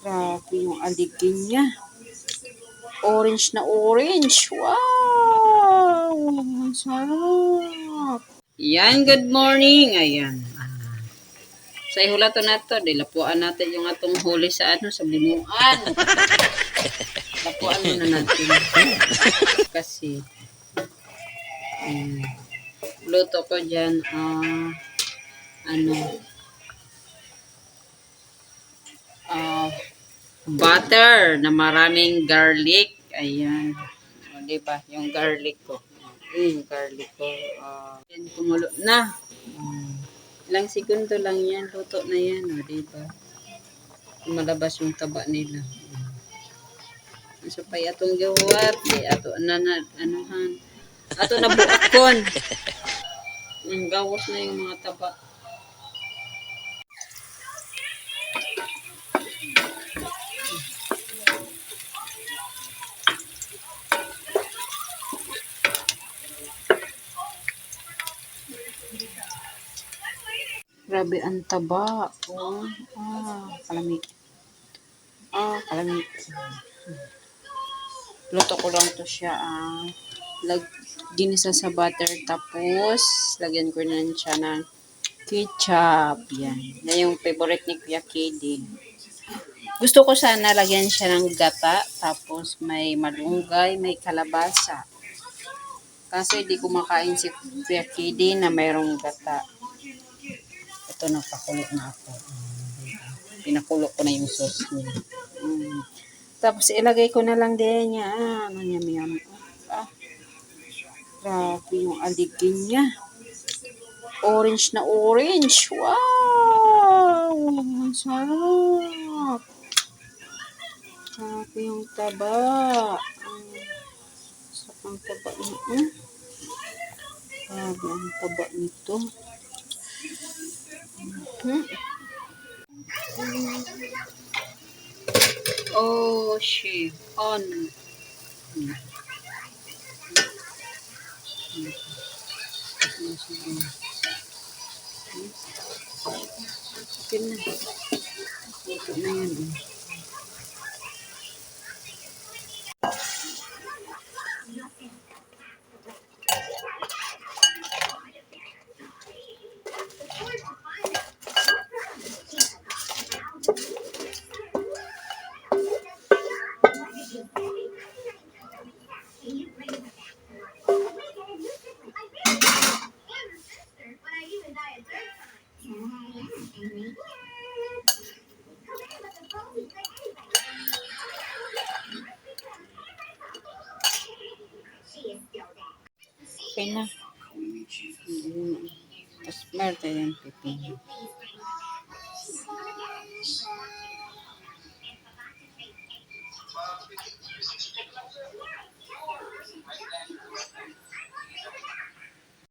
Grabe yung aligin niya. Orange na orange. Wow! Ang sarap. Yan, good morning. Ayan. Sa ihulato na to, dilapuan natin yung atong huli sa sa binuan. Lapuan muna natin. Kasi, luto ko dyan, butter na maraming garlic. Ayan. O, diba? Yung garlic ko. Yung garlic ko. Yan, kumulo na. Ilang segundo lang yan. Luto na yan. O, diba? Malabas yung taba nila. So, pay atong gawat. Ato anuhan. Ato na buakon. Gawas na yung mga taba. Grabe ang taba. Oh. Kalami. Kalami. Luto ko lang to siya. Ginisa sa butter. Tapos, lagyan ko na siya ng ketchup. Yan. Yan yung favorite ni Kuya Kidi. Gusto ko sana lagyan siya ng gata. Tapos, may malunggay, may kalabasa. Kasi di kumakain si Kuya Kidi na mayroong gata. Ito, nagpakulo na ako. Pinakulo ko na yung sauce niya. Tapos, ilagay ko na lang din niya. Yummy. Grabe yung aligin niya. Orange na orange. Wow! Ang sarap. Grabe yung taba. Sarap ang taba niya. Grabe ang taba nito. Oh, shit. On. Okay na. Ito na yan. Okay na. Tapos meron tayong pipino.